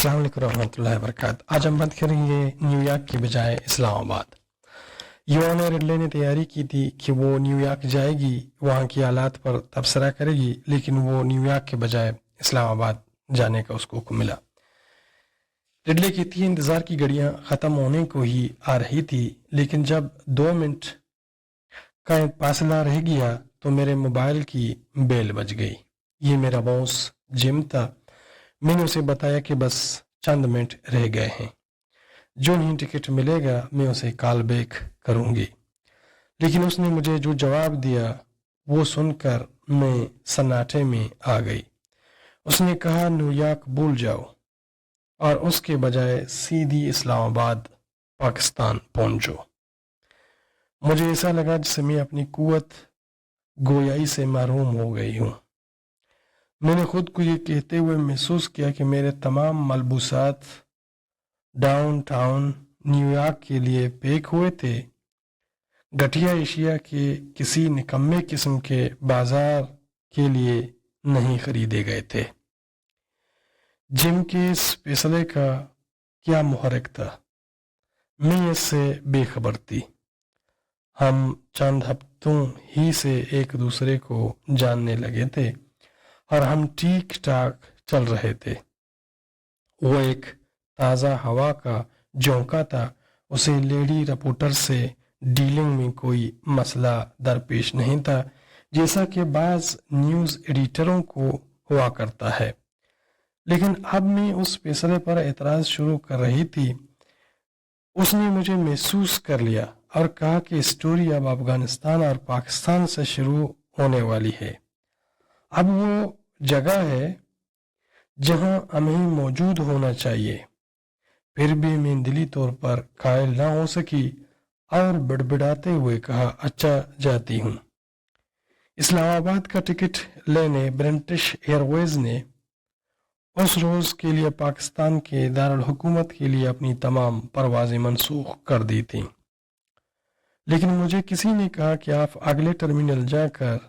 अस्सलाम वालेकुम रहमतुल्लाहि व बरकातहू। आज हम बात करेंगे न्यूयॉर्क की बजाय इस्लामाबाद। युवाना रिडले ने तैयारी की थी कि वो न्यूयॉर्क जाएगी, वहाँ की हालात पर तबसरा करेगी, लेकिन वो न्यूयॉर्क के बजाय इस्लामाबाद जाने का उसको हुक्म मिला। रिडले कहती है इंतज़ार की घड़ियाँ ख़त्म होने को ही आ रही थी, लेकिन जब 2 मिनट का फासला रह गया तो मेरे मोबाइल की बेल बज गई। ये मेरा बॉस जिम था। मैंने उसे बताया कि बस चंद मिनट रह गए हैं, जो ही टिकट मिलेगा मैं उसे कॉल बैक करूंगी। लेकिन उसने मुझे जो जवाब दिया वो सुनकर मैं सन्नाटे में आ गई। उसने कहा न्यूयॉर्क भूल जाओ और उसके बजाय सीधी इस्लामाबाद पाकिस्तान पहुंचो। मुझे ऐसा लगा जैसे मैं अपनी कुव्वत गोयाई से महरूम हो गई हूँ। मैंने खुद को ये कहते हुए महसूस किया कि मेरे तमाम मलबूसात डाउन टाउन न्यूयॉर्क के लिए पैक हुए थे। घटिया एशिया के किसी निकम्मे किस्म के बाजार के लिए नहीं खरीदे गए थे। जिम के इस फैसले का क्या मुहर्रिक था, मैं इससे बेखबर थी। हम चंद हफ्तों ही से एक दूसरे को जानने लगे थे और हम ठीक ठाक चल रहे थे। वो एक ताज़ा हवा का झोंका था। उसे लेडी रिपोर्टर से डीलिंग में कोई मसला दरपेश नहीं था, जैसा कि बाज़ न्यूज़ एडिटरों को हुआ करता है। लेकिन अब मैं उस फैसले पर एतराज़ शुरू कर रही थी। उसने मुझे महसूस कर लिया और कहा कि स्टोरी अब अफगानिस्तान और पाकिस्तान से शुरू होने वाली है। अब वो जगह है जहां हमें मौजूद होना चाहिए। फिर भी मैं दिली तौर पर कायल ना हो सकी और बड़बड़ाते हुए कहा, अच्छा जाती हूँ। इस्लामाबाद का टिकट लेने ब्रिटिश एयरवेज ने उस रोज़ के लिए पाकिस्तान के दारुल हुकूमत के लिए अपनी तमाम परवाज़ें मनसूख कर दी थीं। लेकिन मुझे किसी ने कहा कि आप अगले टर्मिनल जाकर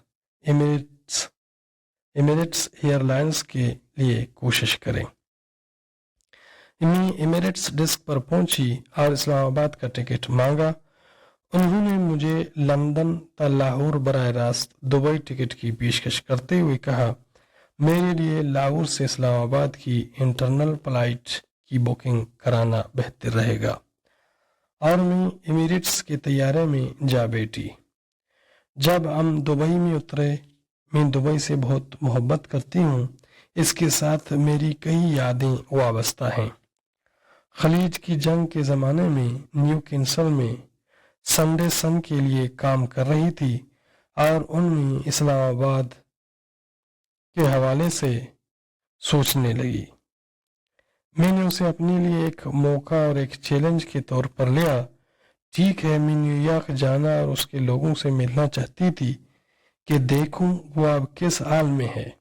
एमिरेट्स एयरलाइंस के लिए कोशिश करें। मैं एमिरेट्स डेस्क पर पहुंची और इस्लामाबाद का टिकट मांगा। उन्होंने मुझे लंदन ता लाहौर बराह रास्त दुबई टिकट की पेशकश करते हुए कहा, मेरे लिए लाहौर से इस्लामाबाद की इंटरनल फ्लाइट की बुकिंग कराना बेहतर रहेगा। और मैं एमिरेट्स के तैयारे में जा बैठी। जब हम दुबई में उतरे, मैं दुबई से बहुत मोहब्बत करती हूँ। इसके साथ मेरी कई यादें वाबस्ता हैं। खलीज की जंग के ज़माने में न्यू कैसल में संडे सन के लिए काम कर रही थी और उनमें इस्लामाबाद के हवाले से सोचने लगी। मैंने उसे अपने लिए एक मौका और एक चैलेंज के तौर पर लिया। ठीक है, मैं न्यूयॉर्क जाना और उसके लोगों से मिलना चाहती थी कि देखूं वो अब किस हाल में है।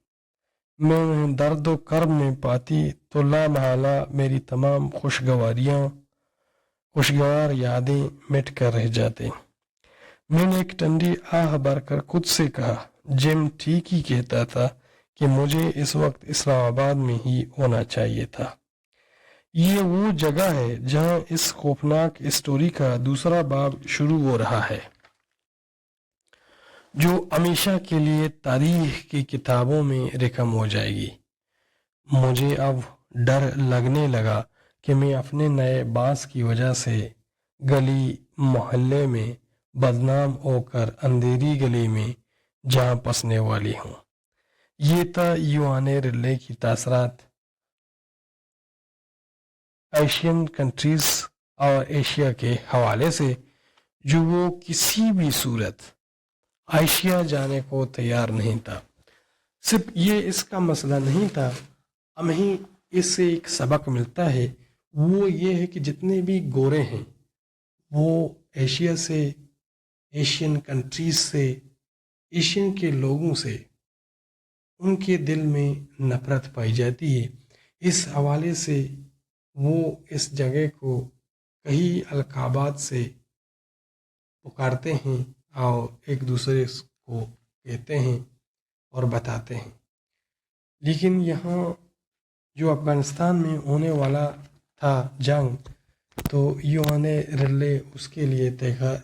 मैं उन्हें दर्द व कर्ब में पाती तो लामहला मेरी तमाम खुशगवार यादें मिट कर रह जाती। मैंने एक ठंडी आह भरकर खुद से कहा, जिम ठीक ही कहता था कि मुझे इस वक्त इस्लामाबाद में ही होना चाहिए था। ये वो जगह है जहां इस खौफनाक स्टोरी का दूसरा बाब शुरू हो रहा है, जो हमेशा के लिए तारीख की किताबों में रकम हो जाएगी। मुझे अब डर लगने लगा कि मैं अपने नए बास की वजह से गली मोहल्ले में बदनाम होकर अंधेरी गली में जहां पसने वाली हूँ। ये था युआने रिले की तासरात एशियन कंट्रीज और एशिया के हवाले से, जो वो किसी भी सूरत एशिया जाने को तैयार नहीं था। सिर्फ ये इसका मसला नहीं था, हमें इससे एक सबक मिलता है। वो ये है कि जितने भी गोरे हैं वो एशिया से, एशियन कंट्रीज से, एशियन के लोगों से उनके दिल में नफरत पाई जाती है। इस हवाले से वो इस जगह को कई अलकाबात से पुकारते हैं और एक दूसरे को कहते हैं और बताते हैं। लेकिन यहाँ جو افغانستان میں ہونے والا تھا جنگ، تو یوہانے رلے اس کے لیے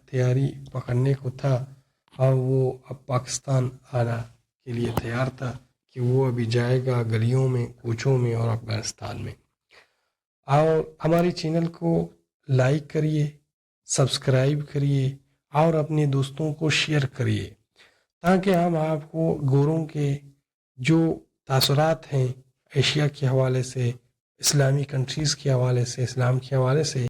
تیاری پکڑنے کو تھا، اور وہ اب پاکستان آنا کے لیے تیار تھا کہ وہ ابھی جائے گا گلیوں میں، کوچوں میں اور افغانستان میں۔ اور ہماری چینل کو لائک کریے، سبسکرائب کریے اور اپنے دوستوں کو شیئر کریے، تاکہ ہم آپ کو گوروں کے جو تاثرات ہیں ایشیا کے حوالے سے، اسلامی کنٹریز کے حوالے سے، اسلام کے حوالے سے